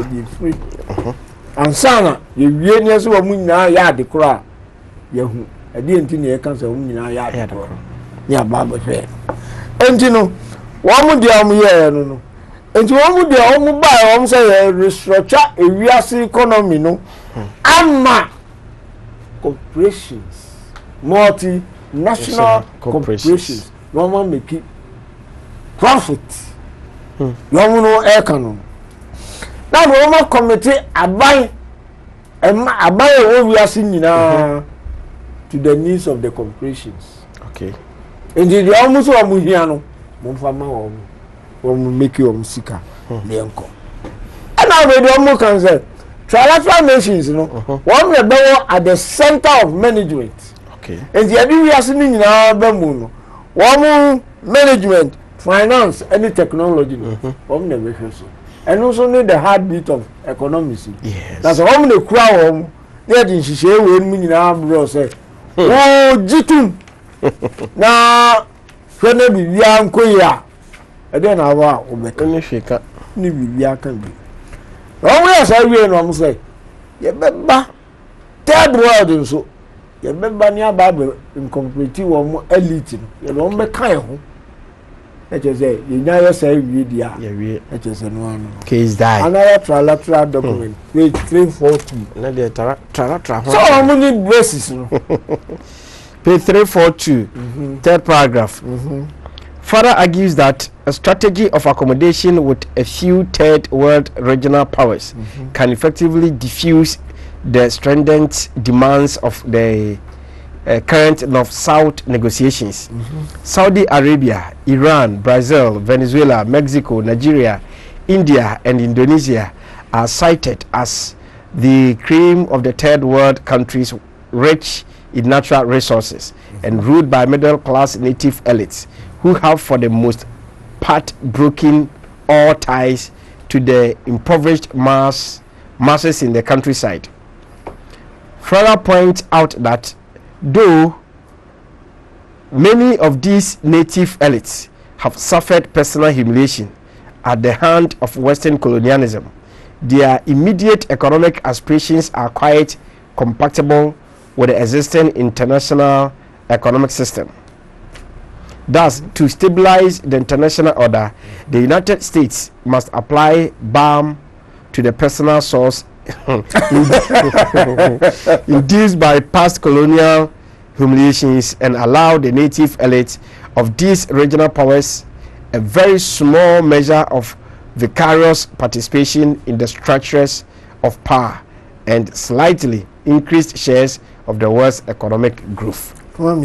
be free. And sana, you genius woman now yard the cry. Yahu, I didn't think you can say woman now yard the cry. Yeah, Baba fair. And you know, one would the army, no. And one would the home buy home say restructure a real economy, no. Amma corporations, multinational corporations, one man make it profit. You know, economy. Now, the Roman committee abuy what we are seeing now to the needs of the corporations. Okay. And the almost one Muhiano, Monfama, one make you sicker, the uncle. And now the almost can say, trilateral nations, you know, one rebel at the center of management. Okay. And the idea we are seeing now, Bemuno, one management, finance, any technology, one never so. And also need the heartbeat of economics. Yes. That's how many crowd they didn't share with me now, bro. Say, oh, Jitum. Now, when they be young, Koya, and then I want to shake up. Nibi can be. Always I will say, you remember, third world and so. You remember near Bible in comparative or elite. You don't make kind. Let us say, you never say media. Yeah, let us say no. Case die. Another trilateral document, page 340. Another trilateral. So how many bases? Page 342, third paragraph. Further argues that a strategy of accommodation with a few third world regional powers can effectively diffuse the stringent demands of the current North-South negotiations. Saudi Arabia, Iran, Brazil, Venezuela, Mexico, Nigeria, India, and Indonesia are cited as the cream of the third world countries rich in natural resources and ruled by middle-class native elites who have for the most part broken all ties to the impoverished masses in the countryside. Further point out that though many of these native elites have suffered personal humiliation at the hand of Western colonialism, their immediate economic aspirations are quite compatible with the existing international economic system. Thus, to stabilize the international order, the United States must apply balm to the personal source induced by past colonial humiliations and allow the native elites of these regional powers a very small measure of vicarious participation in the structures of power and slightly increased shares of the world's economic growth. Oh,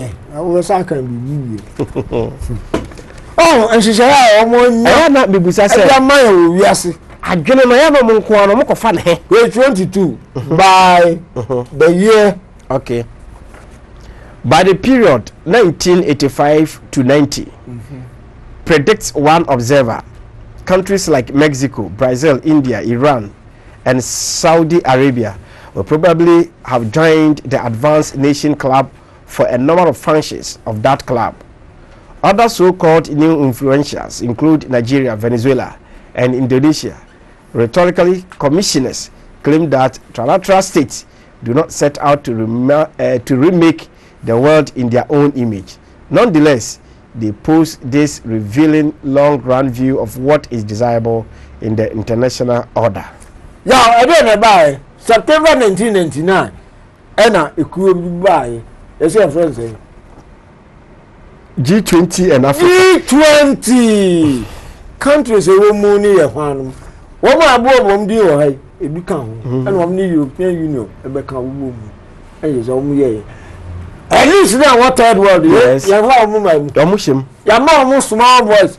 and she said, I not be beside my I don't know, 22 by the year. Okay. By the period 1985 to 90, predicts one observer, countries like Mexico, Brazil, India, Iran, and Saudi Arabia will probably have joined the Advanced Nation Club for a number of functions of that club. Other so-called new influentials include Nigeria, Venezuela, and Indonesia. Rhetorically, commissioners claim that trilateral states do not set out to remake the world in their own image. Nonetheless, they pose this revealing long-run view of what is desirable in the international order. Yeah, I don't know by September 1999. Ena equal by your friends say G20 and Africa. G20 countries a money a one. One more bomb deal, I become and one new European Union, a become woman. And is only at least now what third world, yes, your mom, Domushim, your mom, small boys,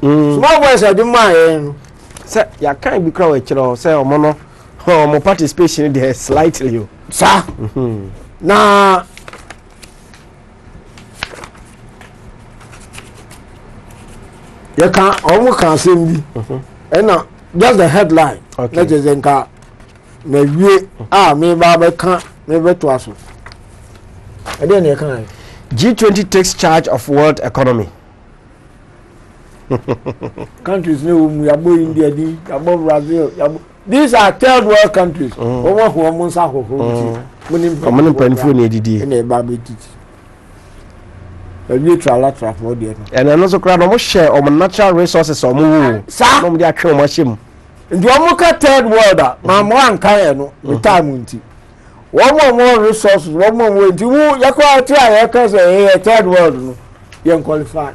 I do my sir, you can't be crowded, say, or mono, or participation there slightly, sir. Now, you can't almost see me, and now. Just the headline. Okay. Let us encourage. Maybe Baba can't. Maybe to us. I don't know. G20 takes charge of world economy. Countries know we are India, Brazil, these are third world countries. Omo ho omo nsa ho ho. Omo panfo na edidi. Na e ba betiti. Ebi trala for there. And also kra no mo share omo natural resources omo wo. No mo dey atwe omo hyem. Ndi omo ka third world a ma mo anka ye no the time nti. One resources, one more way. You qualify third world. You qualify.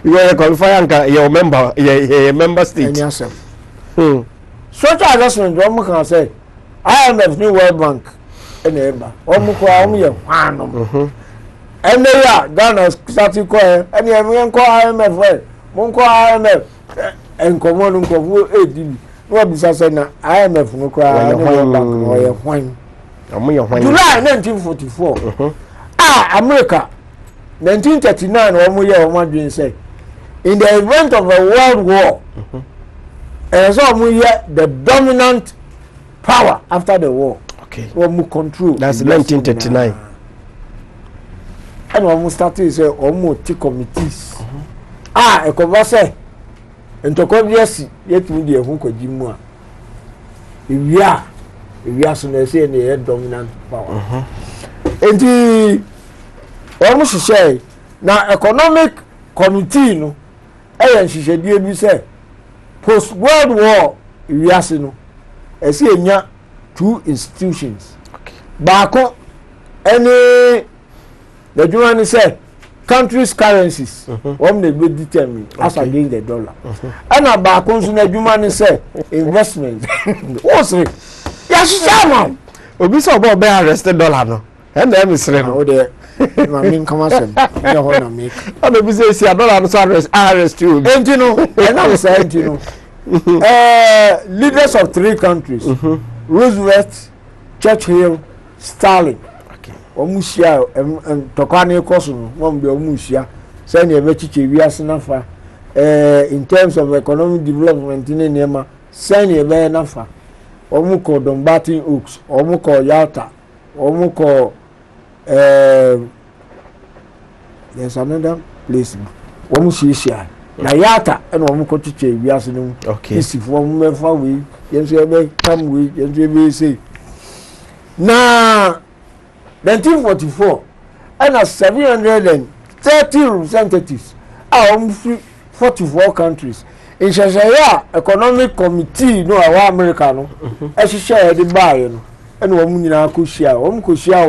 You are qualifying your member state. Yes, sir. Social adjustment, one can say, IMF, New World Bank, and ever. One more and they are Ghana starting coin, and you have call IMF, Monco IMF, and common for what is I na IMF no cry or your wine. July 1944. America 1939 1 year or more being said. In the event of a world war, and so we hear the dominant power after the war. Okay. One more control. That's 1939. And one started say almost committees. A converse. Ntokobiyesi yetumi de ehun kwajimu a ewia so na say na dominant power enti omo hihye na economic committee no nhihye bi say post world war ewia no esi enya two institutions baako any the German say countries' currencies, they be determined as against the dollar. And about consumer human say investment. What's it? Yes, Shaman. Obi so about be arrested dollar no. And them is rent. Oh, there. I mean, come on, you want to make. And Obi say see dollar no arrest you. And you know, and I'm saying, you know, leaders of 3 countries, Roosevelt, Churchill, Stalin. Omusia tokwane koso no be omusia say na be chiche wiase nafa in terms of economic development in Nema say na be nafa omuko Dombatin Oaks omuko Yalta omuko there's another place omusia na Yalta and omuko chiche wiase no isi fo mefa we yenso ebe kam we yenso ebe say na 1944 and as 730 representatives are from 44 countries. In Shashaya Economic Committee, no, our America, no, as she shared the buy, and woman in our Kushia,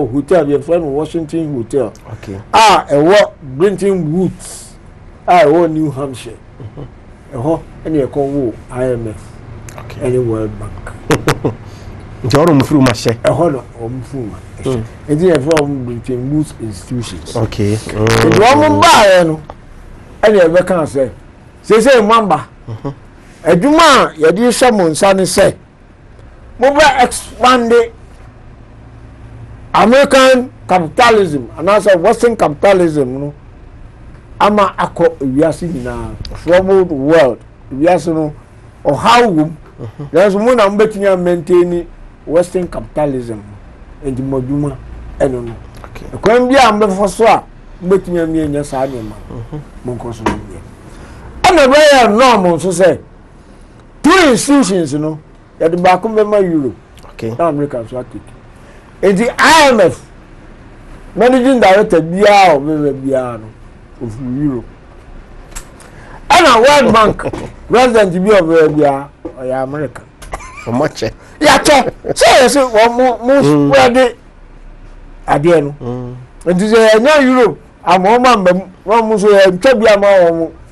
Hotel, your friend Washington Hotel. Okay. A what Brinton Woods, New Hampshire, any a call IMF, any World Bank. Jordan through my share. A honor or Mfuma. It's a from Britain Woods institutions. Okay. The woman buy any ever can say. Say, Mamba. A Juma, your dear Shamon, son, say, move expand American capitalism and also Western capitalism. No, Ama Ako, we are seeing now, troubled world. We are seeing or how there's one I'm betting you maintaining Western capitalism and the Moduma and no. Okay. The Columbia and before so, bet me and your side, Moncos. And the way normal to say 2 institutions, you know, at the back of my Europe. Okay. American Swatik. And the IMF managing director BR of Europe. And a World Bank president to be of America. For much. Yeah, say one more ready again. And to say, no, Europe, I'm home, one so Tabia,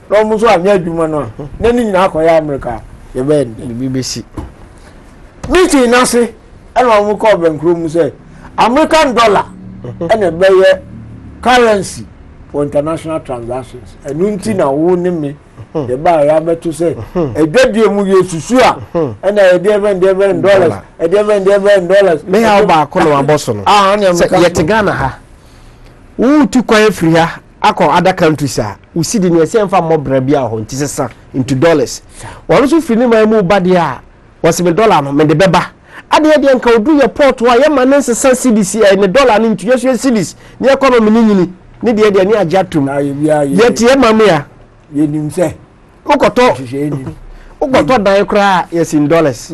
almost one year, you know, then in America, you bend the BBC. Meeting Nasi, and one will call them crew say American dollar and a better currency for international transactions. And Nuntina won't me. The buy I to say a dead deal movie to sure and a $11 a $11 may have back on Boston. Yet Ghana ha. Who took quiet free ha? Other countries are. We see the same for more brabia on Tissa into dollars. Also, feeling my move body was $7 no the beba. Ade de nka odu your port wa ye manense san CDC and dollar ni into your cities. Ni economy ni de ni ajatum. Yet ye mama ya ye nim say okoto Ukoto dan kra yes in dollars.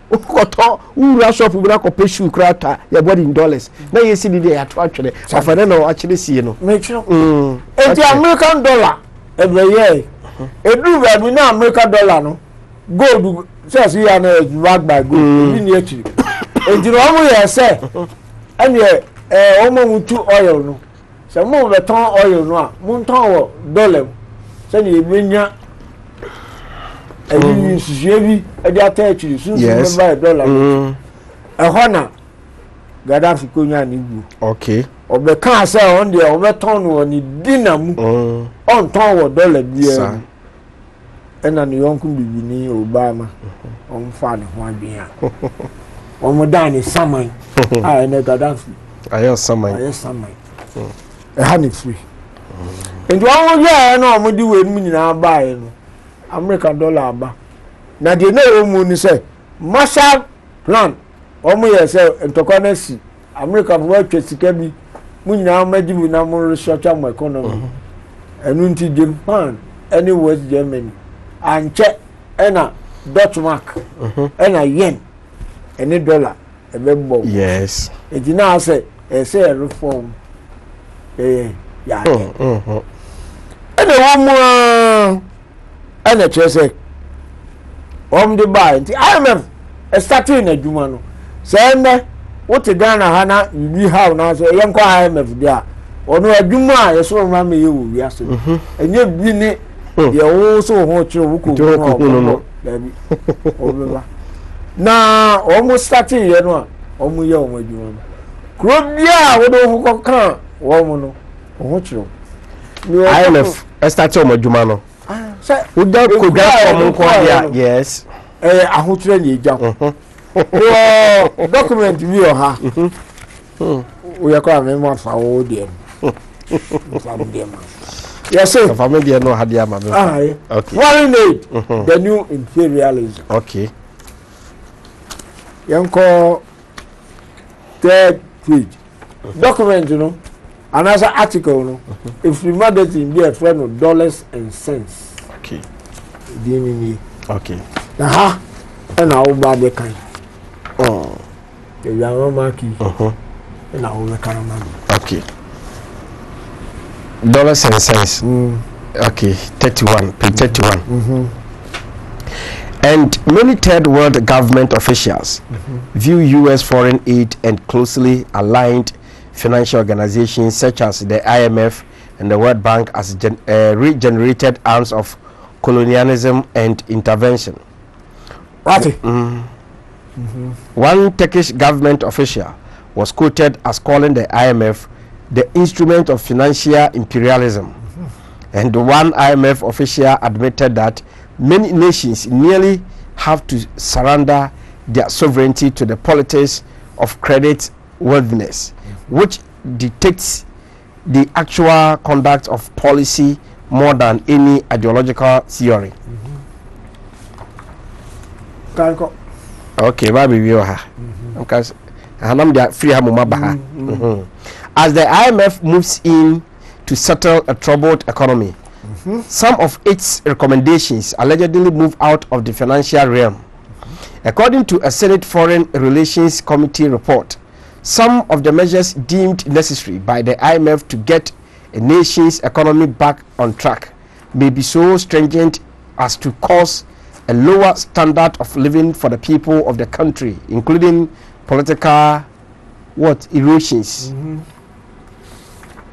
Ukoto ura shop ura ko peshu kra ta ya body in dollars. Na yes di dey ato atwere. Afana na actually see no. Me chiro. Enti American dollar every year. Edu ba mi na American dollar no. Gold says you are back by gold. Ebi ni echi. Enti no mo ye say ene omo mutu oil no. Se mo be ton oil no a, mo ton wo dollar. Se ni ebenya ebi siebi e dey attach you so buy dollar. Ehona Gaddafi konya ni bu. Okay. Obe kan say on dey obe ton wo ni dinamu. On ton wo dollar bia. Ena ni yonku bibi ni Obama. On fa ne ho adwen a. Omo dan ni saman. Ah ene Gaddafi. Ayo saman. Ayo saman. Hani free. Enti won ye na omo di we mu nyina ba ye no. American dollar aba. Na de na o mu ni say Marshall Plan. Omo ye say entokonasi. America for twesika bi mu nyina magibu na mo research am economy. Enu nti Japan, any West Germany. Anche ena Dutch mark. Ena yen. Any dollar ebembo. Yes. Eti na say reform. Ya. Ene wo mu ene chese the buy nti IMF starting na djuma no say ne wote Ghana ha na bi how na so yen kwa IMF dia ono adwuma a yeso ma me ye wo wiase enye bi ne ye wo so ho kire wo ko no dabi obeba na omo starting ye no a omo ye omo adwuma kro bia wo do ho kan wo mo no ho kire IMF starting omo adwuma no we don't go down from yes ahotre ni eja document bi o ha we yakwa me mo fa wo dem yes sir family no ha dia ma me okay foreign aid the new imperialism okay yanko third page document you know another article no if we magazine be a friend of dollars and cents okay dini okay aha na wo ba be kan ya mama ki na wo be kan mama okay dollars and cents okay 31 page 31 and many third world government officials view US foreign aid and closely aligned financial organizations such as the IMF and the World Bank as regenerated arms of colonialism and intervention. Right. One Turkish government official was quoted as calling the IMF the instrument of financial imperialism. And one IMF official admitted that many nations nearly have to surrender their sovereignty to the politics of credit worthiness, which dictates the actual conduct of policy more than any ideological theory. Okay, baby, we are because free as the IMF moves in to settle a troubled economy, some of its recommendations allegedly move out of the financial realm. According to a Senate Foreign Relations Committee report, some of the measures deemed necessary by the IMF to get a nation's economy back on track may be so stringent as to cause a lower standard of living for the people of the country, including political erosions.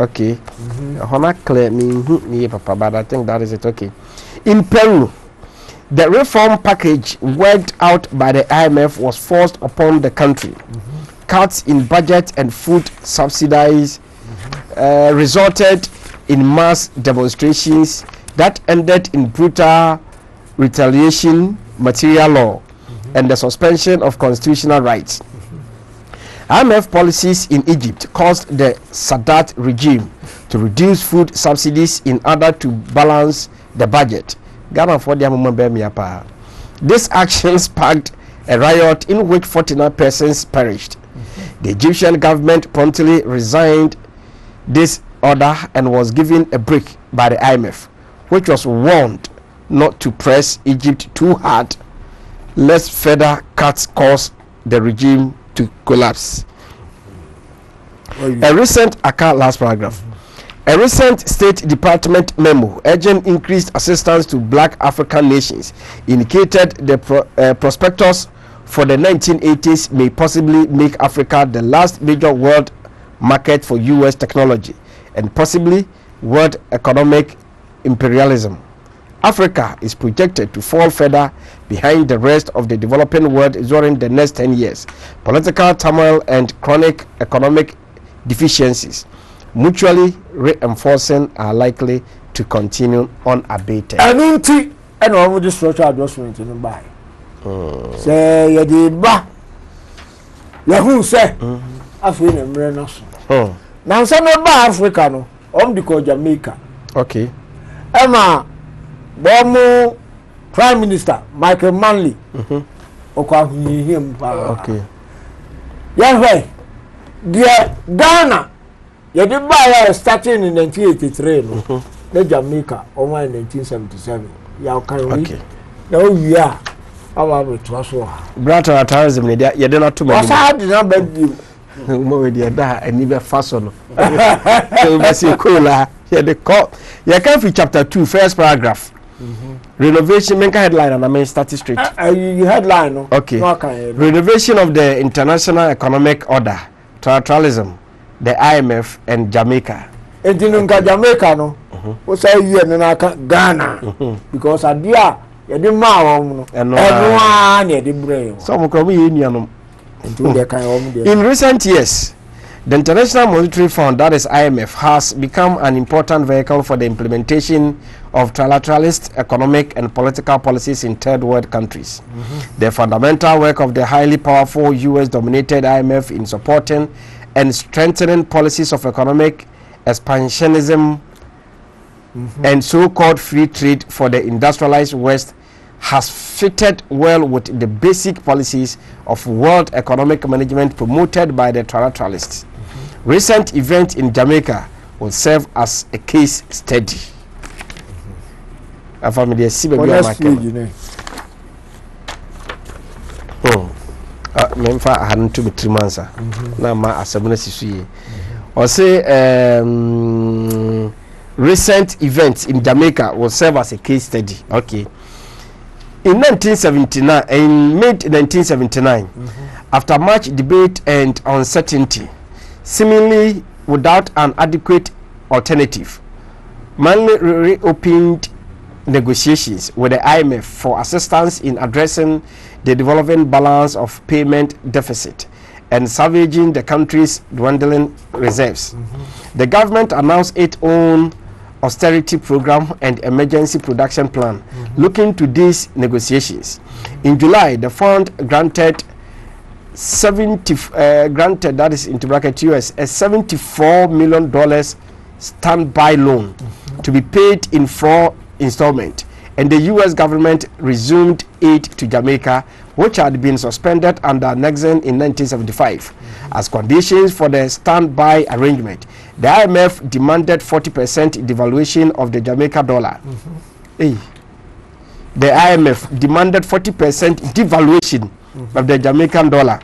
Okay. Clear me, Papa, but I think that is it. Okay. In Peru, the reform package worked out by the IMF was forced upon the country. Cuts in budget and food subsidies resulted in mass demonstrations that ended in brutal retaliation, martial law, and the suspension of constitutional rights. IMF policies in Egypt caused the Sadat regime to reduce food subsidies in order to balance the budget. This action sparked a riot in which 49 persons perished. The Egyptian government promptly resigned this order and was given a break by the IMF, which was warned not to press Egypt too hard, lest further cuts cause the regime to collapse. A recent last paragraph. A recent State Department memo urging increased assistance to black African nations indicated the prospectus for the 1980s may possibly make Africa the last major world market for US technology and possibly world economic imperialism. Africa is projected to fall further behind the rest of the developing world during the next 10 years. Political turmoil and chronic economic deficiencies, mutually reinforcing, are likely to continue unabated. And over the structural adjustment in the buy. Say, ya di ba. Ya who say, African Americans. Now, some of Africa, no, the Jamaica. Okay. Emma, Bomo, Prime Minister Michael Manley. Okay. Yeah, dear Ghana, you did buy starting in 1983, no? The Jamaica, over in 1977. Yeah, okay. No, yeah. Our trust. Brother, tourism, you did not too much. I did not beg you. More dear, that and even fasten. So, cool. Yeah, the call. You can see chapter 2, first paragraph. Renovation, make a headline and I mean statistics. Headline, no? Okay. Renovation of the international economic order, trilateralism, the IMF, and Jamaica. And Jamaica, no? What's a year in Ghana? Because I dear, you didn't know, and one, you didn't bring some come in. In recent years, the International Monetary Fund, that is IMF, has become an important vehicle for the implementation of trilateralist economic and political policies in third world countries. The fundamental work of the highly powerful US-dominated IMF in supporting and strengthening policies of economic expansionism and so-called free trade for the industrialized West has fitted well with the basic policies of world economic management promoted by the trilateralists. Recent events in Jamaica will serve as a case study. Memfa hadn't to be 3 months. Now, my assembly or say recent events in Jamaica will serve as a case study. Okay. In 1979, in mid-1979, after much debate and uncertainty, seemingly without an adequate alternative, Manley reopened negotiations with the IMF for assistance in addressing the developing balance of payment deficit and salvaging the country's dwindling reserves. The government announced its own austerity program and emergency production plan looking to these negotiations. In July, the fund granted that is into bracket US a $74 million standby loan to be paid in 4 installments, and the US government resumed aid to Jamaica, which had been suspended under Nixon in 1975. As conditions for the standby arrangement, the IMF demanded 40% devaluation of the Jamaica dollar. The IMF demanded 40% devaluation of the Jamaican dollar,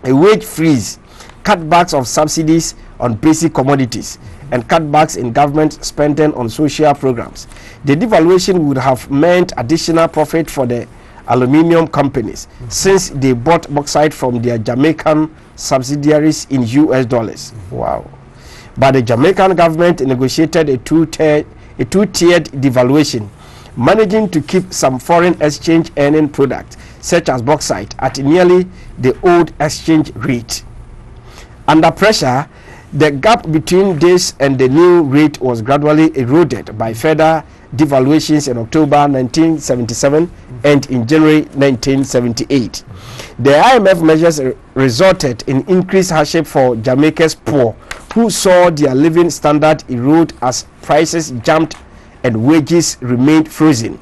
a wage freeze, cutbacks of subsidies on basic commodities, and cutbacks in government spending on social programs. The devaluation would have meant additional profit for the aluminium companies since they bought bauxite from their Jamaican subsidiaries in US dollars. Wow. But the Jamaican government negotiated a two-tiered devaluation, managing to keep some foreign exchange earning products such as bauxite at nearly the old exchange rate. Under pressure, the gap between this and the new rate was gradually eroded by further devaluations in October 1977 and in January 1978. The IMF measures resulted in increased hardship for Jamaica's poor, who saw their living standard erode as prices jumped and wages remained frozen.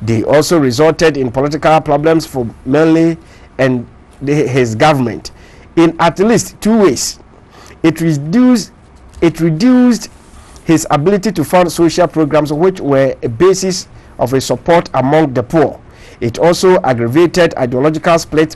They also resulted in political problems for Manley and his government in at least 2 ways. It reduced his ability to fund social programs which were a basis of its support among the poor. It also aggravated ideological split